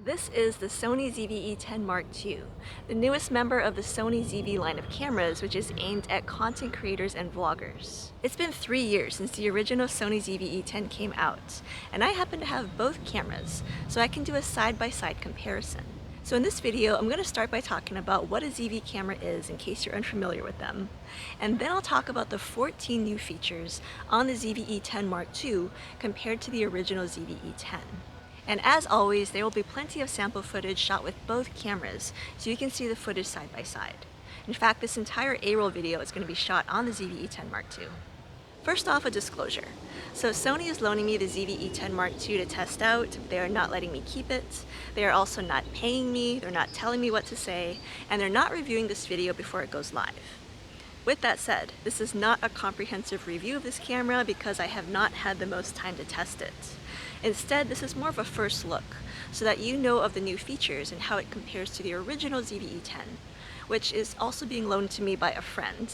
This is the Sony ZV-E10 Mark II, the newest member of the Sony ZV line of cameras, which is aimed at content creators and vloggers. It's been 3 years since the original Sony ZV-E10 came out, and I happen to have both cameras, so I can do a side-by-side comparison. So in this video, I'm going to start by talking about what a ZV camera is in case you're unfamiliar with them. And then I'll talk about the 14 new features on the ZV-E10 Mark II compared to the original ZV-E10. And as always, there will be plenty of sample footage shot with both cameras, so you can see the footage side by side. In fact, this entire A-roll video is going to be shot on the ZV-E10 Mark II. First off, a disclosure. So Sony is loaning me the ZV-E10 Mark II to test out. They are not letting me keep it. They are also not paying me, they're not telling me what to say, and they're not reviewing this video before it goes live. With that said, this is not a comprehensive review of this camera because I have not had the most time to test it. Instead, this is more of a first look, so that you know of the new features and how it compares to the original ZV-E10, which is also being loaned to me by a friend.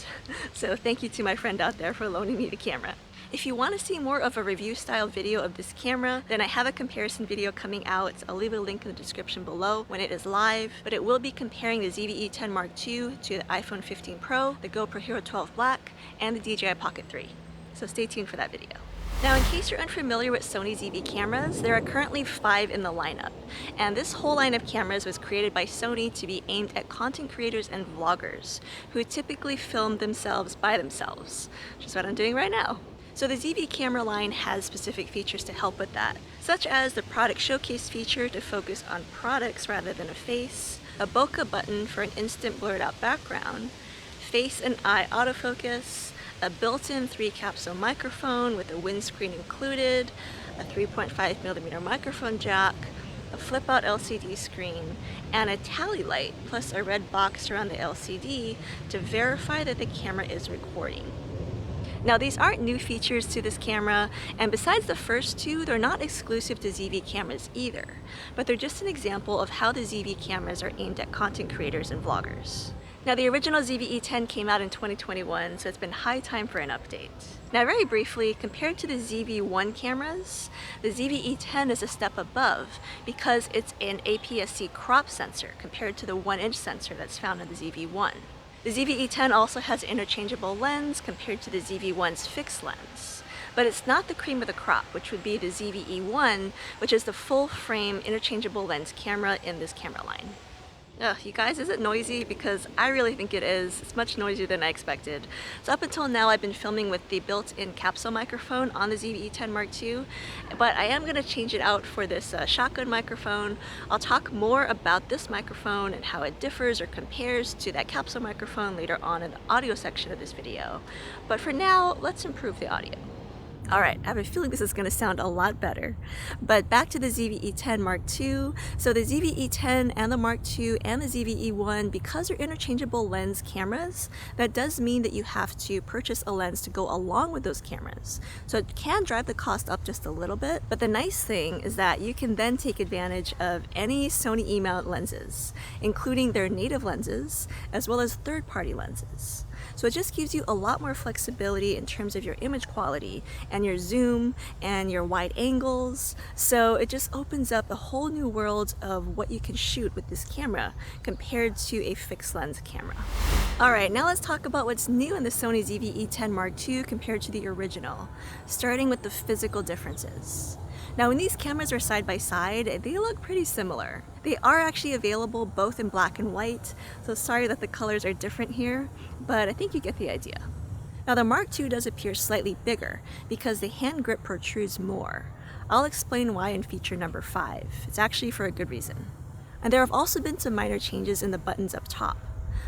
So thank you to my friend out there for loaning me the camera. If you want to see more of a review style video of this camera, then I have a comparison video coming out. I'll leave a link in the description below when it is live, but it will be comparing the ZV-E10 Mark II to the iPhone 15 Pro, the GoPro Hero 12 Black, and the DJI Pocket 3. So stay tuned for that video. Now, in case you're unfamiliar with Sony ZV cameras, there are currently 5 in the lineup, and this whole line of cameras was created by Sony to be aimed at content creators and vloggers who typically film themselves by themselves, which is what I'm doing right now. So the ZV camera line has specific features to help with that, such as the product showcase feature to focus on products rather than a face, a bokeh button for an instant blurred out background, face and eye autofocus, a built-in 3-capsule microphone with a windscreen included, a 3.5mm microphone jack, a flip-out LCD screen, and a tally light, plus a red box around the LCD to verify that the camera is recording. Now, these aren't new features to this camera, and besides the first two, they're not exclusive to ZV cameras either, but they're just an example of how the ZV cameras are aimed at content creators and vloggers. Now, the original ZV-E10 came out in 2021, so it's been high time for an update. Now, very briefly, compared to the ZV-1 cameras, the ZV-E10 is a step above because it's an APS-C crop sensor compared to the 1-inch sensor that's found in the ZV-1. The ZV-E10 also has an interchangeable lens compared to the ZV-1's fixed lens. But it's not the cream of the crop, which would be the ZV-E1, which is the full-frame interchangeable lens camera in this camera line. Ugh, you guys, is it noisy? Because I really think it is. It's much noisier than I expected. So up until now, I've been filming with the built-in capsule microphone on the ZV-E10 Mark II, but I am going to change it out for this shotgun microphone. I'll talk more about this microphone and how it differs or compares to that capsule microphone later on in the audio section of this video. But for now, let's improve the audio. Alright, I have a feeling this is going to sound a lot better. But back to the ZV-E10 Mark II. So the ZV-E10 and the Mark II and the ZV-E1, because they're interchangeable lens cameras, that does mean that you have to purchase a lens to go along with those cameras. So it can drive the cost up just a little bit, but the nice thing is that you can then take advantage of any Sony E-mount lenses, including their native lenses, as well as third-party lenses. So it just gives you a lot more flexibility in terms of your image quality and your zoom and your wide angles. So it just opens up a whole new world of what you can shoot with this camera compared to a fixed lens camera. Alright, now let's talk about what's new in the Sony ZV-E10 Mark II compared to the original, starting with the physical differences. Now, when these cameras are side by side, they look pretty similar. They are actually available both in black and white, so sorry that the colors are different here, but I think you get the idea. Now, the Mark II does appear slightly bigger because the hand grip protrudes more. I'll explain why in feature number 5. It's actually for a good reason. And there have also been some minor changes in the buttons up top.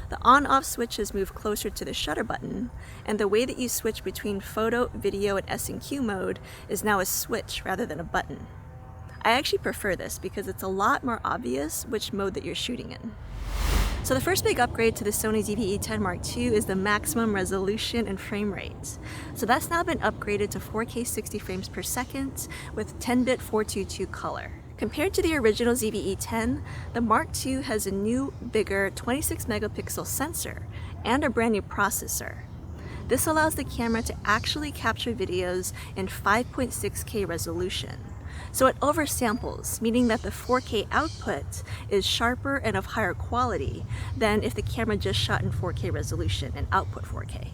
The on-off switch has moved closer to the shutter button, and the way that you switch between photo, video, and S&Q mode is now a switch rather than a button. I actually prefer this because it's a lot more obvious which mode that you're shooting in. So the first big upgrade to the Sony ZV-E10 Mark II is the maximum resolution and frame rate. So that's now been upgraded to 4K 60 frames per second with 10-bit 422 color. Compared to the original ZV-E10, the Mark II has a new, bigger 26-megapixel sensor and a brand new processor. This allows the camera to actually capture videos in 5.6K resolution. So it oversamples, meaning that the 4K output is sharper and of higher quality than if the camera just shot in 4K resolution and output 4K.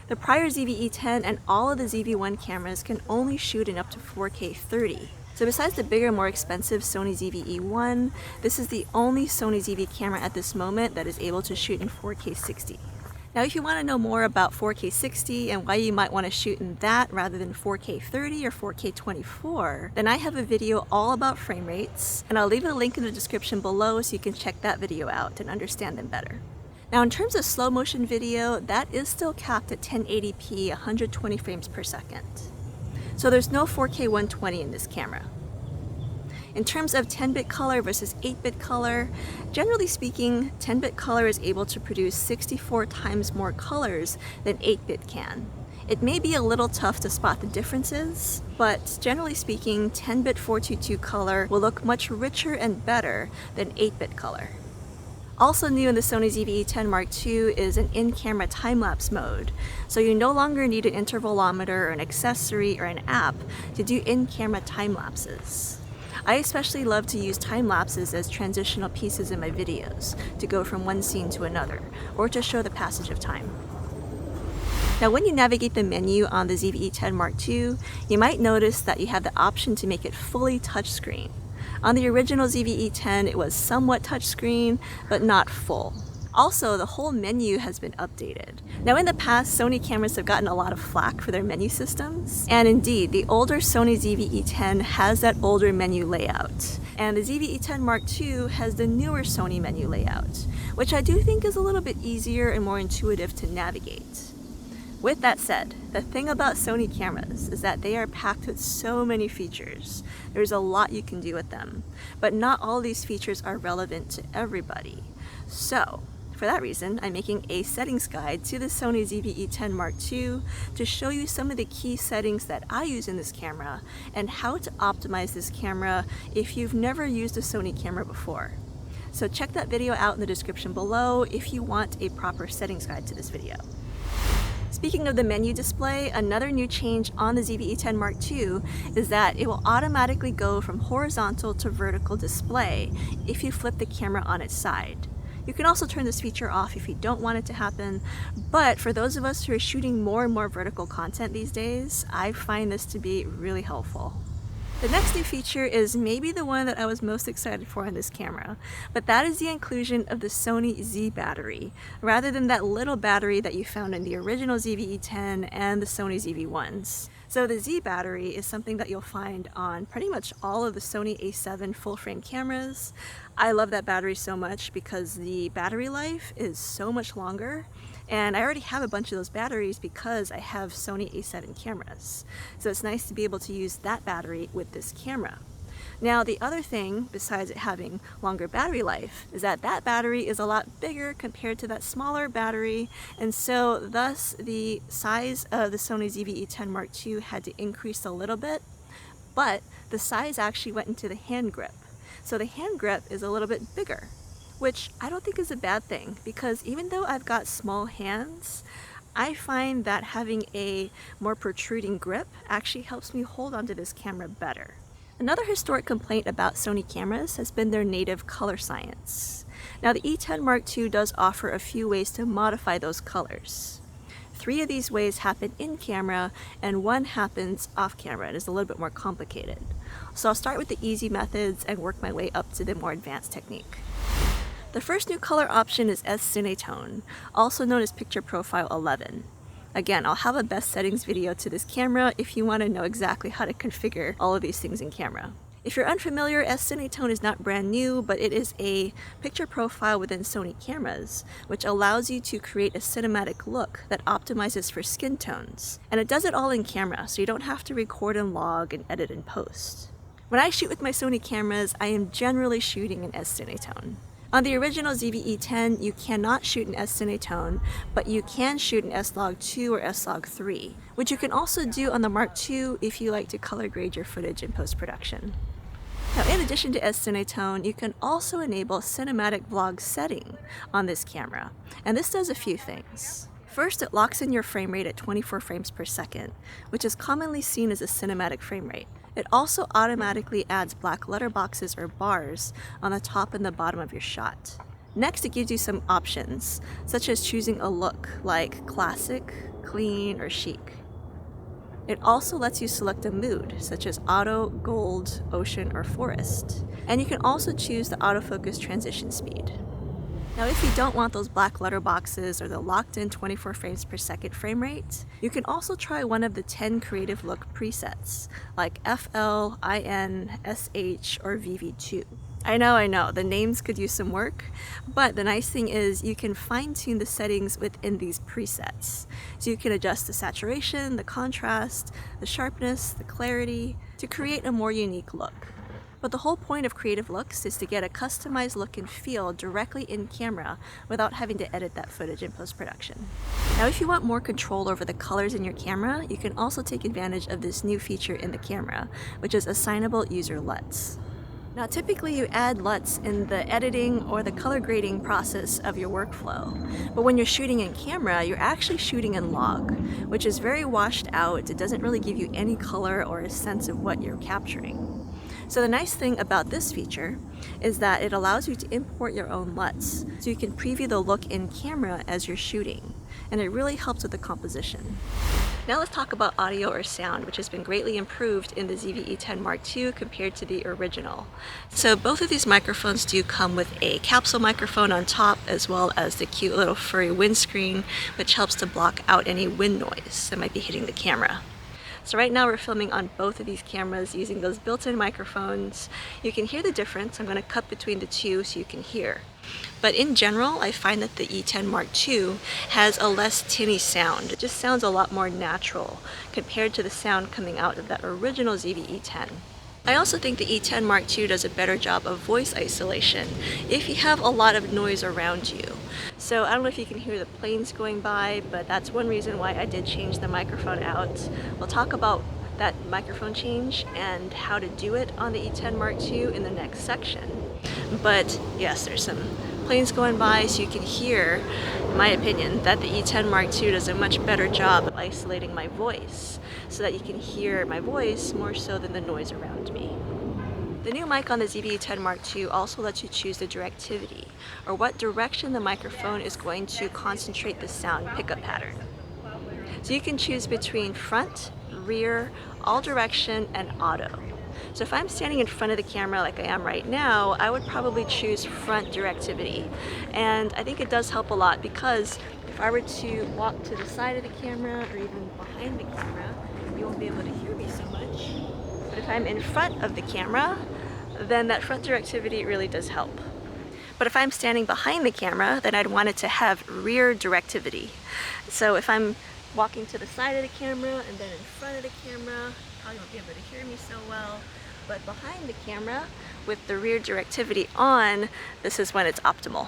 The prior ZV-E10 and all of the ZV-1 cameras can only shoot in up to 4K 30. So besides the bigger, more expensive Sony ZV-E1, this is the only Sony ZV camera at this moment that is able to shoot in 4K 60. Now if you want to know more about 4K 60 and why you might want to shoot in that rather than 4K 30 or 4K 24, then I have a video all about frame rates, and I'll leave a link in the description below so you can check that video out and understand them better. Now in terms of slow motion video, that is still capped at 1080p 120 frames per second. So there's no 4K 120 in this camera. In terms of 10-bit color versus 8-bit color, generally speaking, 10-bit color is able to produce 64 times more colors than 8-bit can. It may be a little tough to spot the differences, but generally speaking, 10-bit 422 color will look much richer and better than 8-bit color. Also new in the Sony ZV-E10 Mark II is an in-camera time-lapse mode, so you no longer need an intervalometer or an accessory or an app to do in-camera time-lapses. I especially love to use time-lapses as transitional pieces in my videos, to go from one scene to another, or to show the passage of time. Now when you navigate the menu on the ZV-E10 Mark II, you might notice that you have the option to make it fully touchscreen. On the original ZV-E10, it was somewhat touchscreen, but not full. Also, the whole menu has been updated. Now in the past, Sony cameras have gotten a lot of flack for their menu systems, and indeed, the older Sony ZV-E10 has that older menu layout. And the ZV-E10 Mark II has the newer Sony menu layout, which I do think is a little bit easier and more intuitive to navigate. With that said, the thing about Sony cameras is that they are packed with so many features. There's a lot you can do with them, but not all these features are relevant to everybody. So, for that reason, I'm making a settings guide to the Sony ZV-E10 Mark II to show you some of the key settings that I use in this camera and how to optimize this camera if you've never used a Sony camera before. So check that video out in the description below if you want a proper settings guide to this video. Speaking of the menu display, another new change on the ZV-E10 Mark II is that it will automatically go from horizontal to vertical display if you flip the camera on its side. You can also turn this feature off if you don't want it to happen, but for those of us who are shooting more and more vertical content these days, I find this to be really helpful. The next new feature is maybe the one that I was most excited for in this camera, but that is the inclusion of the Sony Z battery, rather than that little battery that you found in the original ZV-E10 and the Sony ZV-1s. So the Z battery is something that you'll find on pretty much all of the Sony A7 full-frame cameras. I love that battery so much because the battery life is so much longer, and I already have a bunch of those batteries because I have Sony A7 cameras. So it's nice to be able to use that battery with this camera. Now the other thing, besides it having longer battery life, is that that battery is a lot bigger compared to that smaller battery, and so thus the size of the Sony ZV-E10 Mark II had to increase a little bit, but the size actually went into the hand grip. So the hand grip is a little bit bigger, which I don't think is a bad thing, because even though I've got small hands, I find that having a more protruding grip actually helps me hold onto this camera better. Another historic complaint about Sony cameras has been their native color science. Now the E10 Mark II does offer a few ways to modify those colors. 3 of these ways happen in camera and 1 happens off camera and is a little bit more complicated. So I'll start with the easy methods and work my way up to the more advanced technique. The first new color option is S-Cinetone, also known as Picture Profile 11. Again, I'll have a best settings video to this camera if you want to know exactly how to configure all of these things in camera. If you're unfamiliar, S-Cinetone is not brand new, but it is a picture profile within Sony cameras, which allows you to create a cinematic look that optimizes for skin tones. And it does it all in camera, so you don't have to record and log and edit in post. When I shoot with my Sony cameras, I am generally shooting in S-Cinetone. On the original ZV-E10, you cannot shoot in S-Cinetone, but you can shoot in S-Log2 or S-Log3, which you can also do on the Mark II if you like to color grade your footage in post-production. Now, in addition to S-Cinetone, you can also enable cinematic vlog setting on this camera, and this does a few things. First, it locks in your frame rate at 24 frames per second, which is commonly seen as a cinematic frame rate. It also automatically adds black letterboxes or bars on the top and the bottom of your shot. Next, it gives you some options, such as choosing a look like classic, clean, or chic. It also lets you select a mood, such as auto, gold, ocean, or forest. And you can also choose the autofocus transition speed. Now, if you don't want those black letterboxes or the locked-in 24 frames per second frame rate, you can also try one of the 10 creative look presets, like FL, IN, SH, or VV2. I know, the names could use some work, but the nice thing is you can fine-tune the settings within these presets. So you can adjust the saturation, the contrast, the sharpness, the clarity, to create a more unique look. But the whole point of creative looks is to get a customized look and feel directly in camera without having to edit that footage in post-production. Now, if you want more control over the colors in your camera, you can also take advantage of this new feature in the camera, which is assignable user LUTs. Now, typically you add LUTs in the editing or the color grading process of your workflow. But when you're shooting in camera, you're actually shooting in log, which is very washed out. It doesn't really give you any color or a sense of what you're capturing. So the nice thing about this feature is that it allows you to import your own LUTs, so you can preview the look in camera as you're shooting, and it really helps with the composition. Now let's talk about audio or sound, which has been greatly improved in the ZV-E10 Mark II compared to the original. So both of these microphones do come with a capsule microphone on top, as well as the cute little furry windscreen, which helps to block out any wind noise that might be hitting the camera. So right now we're filming on both of these cameras using those built-in microphones. You can hear the difference. I'm going to cut between the two so you can hear. But in general, I find that the E10 Mark II has a less tinny sound. It just sounds a lot more natural compared to the sound coming out of that original ZV-E10. I also think the E10 Mark II does a better job of voice isolation if you have a lot of noise around you. So I don't know if you can hear the planes going by, but that's one reason why I did change the microphone out. We'll talk about that microphone change and how to do it on the E10 Mark II in the next section. But yes, there's some planes going by, so you can hear, in my opinion, that the E10 Mark II does a much better job of isolating my voice so that you can hear my voice more so than the noise around me. The new mic on the ZV-E10 Mark II also lets you choose the directivity, or what direction the microphone is going to concentrate the sound pickup pattern. So you can choose between front, rear, all direction, and auto. So if I'm standing in front of the camera like I am right now, I would probably choose front directivity. And I think it does help a lot, because if I were to walk to the side of the camera or even behind the camera, you won't be able to hear me so much. But if I'm in front of the camera, then that front directivity really does help. But if I'm standing behind the camera, then I'd want it to have rear directivity. So if I'm walking to the side of the camera and then in front of the camera, you probably won't be able to hear me so well. But behind the camera, with the rear directivity on, this is when it's optimal.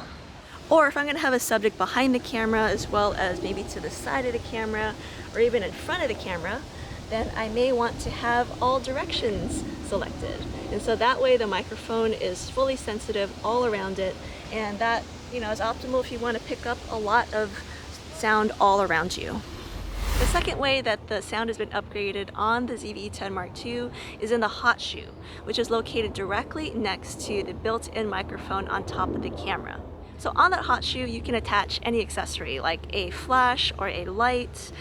Or if I'm going to have a subject behind the camera as well as maybe to the side of the camera or even in front of the camera, then I may want to have all directions selected. And so that way the microphone is fully sensitive all around it, and that, is optimal if you want to pick up a lot of sound all around you. The second way that the sound has been upgraded on the ZV-E10 Mark II is in the hot shoe, which is located directly next to the built-in microphone on top of the camera. So on that hot shoe, you can attach any accessory like a flash or a light.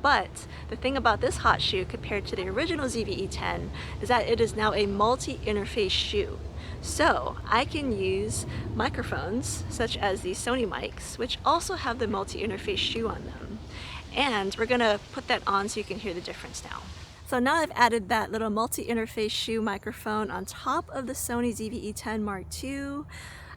But the thing about this hot shoe compared to the original ZV-E10 is that it is now a multi-interface shoe. So I can use microphones such as these Sony mics, which also have the multi-interface shoe on them. And we're gonna put that on so you can hear the difference now. So now I've added that little multi-interface shoe microphone on top of the Sony ZV-E10 Mark II.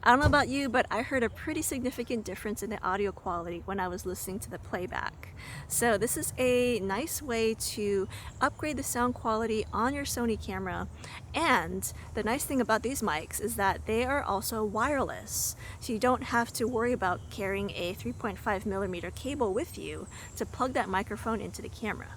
I don't know about you, but I heard a pretty significant difference in the audio quality when I was listening to the playback. So this is a nice way to upgrade the sound quality on your Sony camera. And the nice thing about these mics is that they are also wireless. So you don't have to worry about carrying a 3.5mm cable with you to plug that microphone into the camera.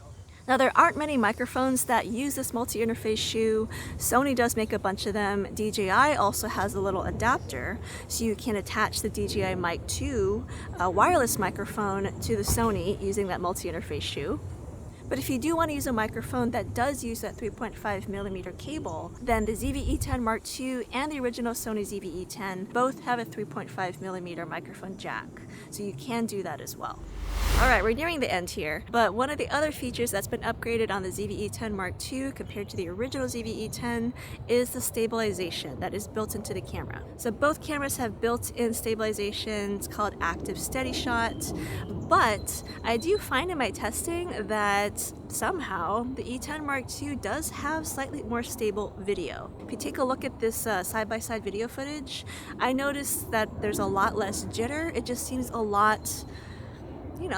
Now, there aren't many microphones that use this multi-interface shoe. Sony does make a bunch of them. DJI also has a little adapter, so you can attach the DJI mic to a wireless microphone to the Sony using that multi-interface shoe. But if you do want to use a microphone that does use that 3.5mm cable, then the ZV-E10 Mark II and the original Sony ZV-E10 both have a 3.5mm microphone jack, so you can do that as well. Alright, we're nearing the end here, but one of the other features that's been upgraded on the ZV-E10 Mark II compared to the original ZV-E10 is the stabilization that is built into the camera. So both cameras have built-in stabilization. It's called Active Steady Shot, but I do find in my testing that somehow the E10 Mark II does have slightly more stable video. If you take a look at this side-by-side video footage, I noticed that there's a lot less jitter. It just seems a lot,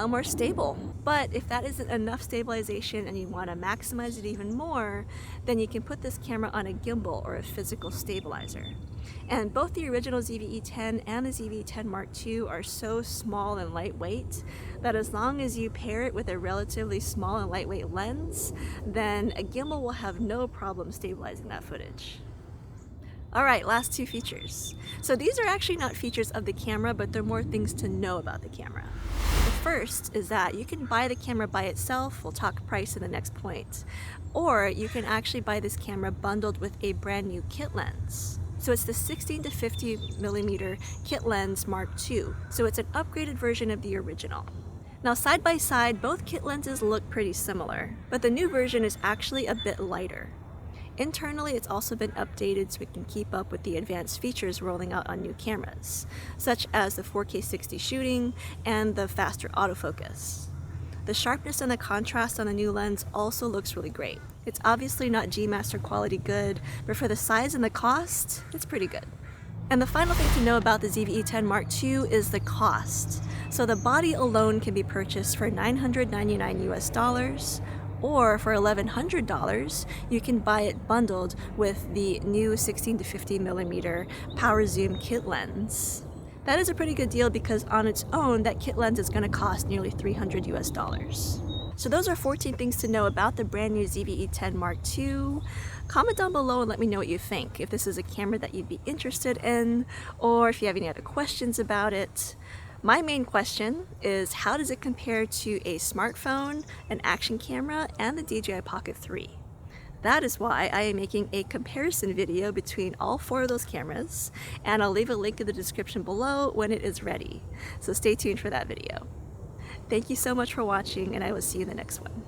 more stable. But if that isn't enough stabilization and you want to maximize it even more, then you can put this camera on a gimbal or a physical stabilizer. And both the original ZV-E10 and the ZV-E10 Mark II are so small and lightweight that as long as you pair it with a relatively small and lightweight lens, then a gimbal will have no problem stabilizing that footage. Alright, last two features. So these are actually not features of the camera, but they're more things to know about the camera. The first is that you can buy the camera by itself. We'll talk price in the next point. Or you can actually buy this camera bundled with a brand new kit lens. So it's the 16 to 50mm kit lens Mark II. So it's an upgraded version of the original. Now side by side, both kit lenses look pretty similar, but the new version is actually a bit lighter. Internally, it's also been updated so it can keep up with the advanced features rolling out on new cameras, such as the 4K 60 shooting and the faster autofocus. The sharpness and the contrast on the new lens also looks really great. It's obviously not G Master quality good, but for the size and the cost, it's pretty good. And the final thing to know about the ZV-E10 Mark II is the cost. So the body alone can be purchased for $999 US, or for $1,100, you can buy it bundled with the new 16 to 50mm power zoom kit lens. That is a pretty good deal because on its own, that kit lens is going to cost nearly $300 US. So those are 14 things to know about the brand new ZV-E10 Mark II. Comment down below and let me know what you think, if this is a camera that you'd be interested in, or if you have any other questions about it. My main question is, how does it compare to a smartphone, an action camera, and the DJI Pocket 3? That is why I am making a comparison video between all four of those cameras, and I'll leave a link in the description below when it is ready. So stay tuned for that video. Thank you so much for watching, and I will see you in the next one.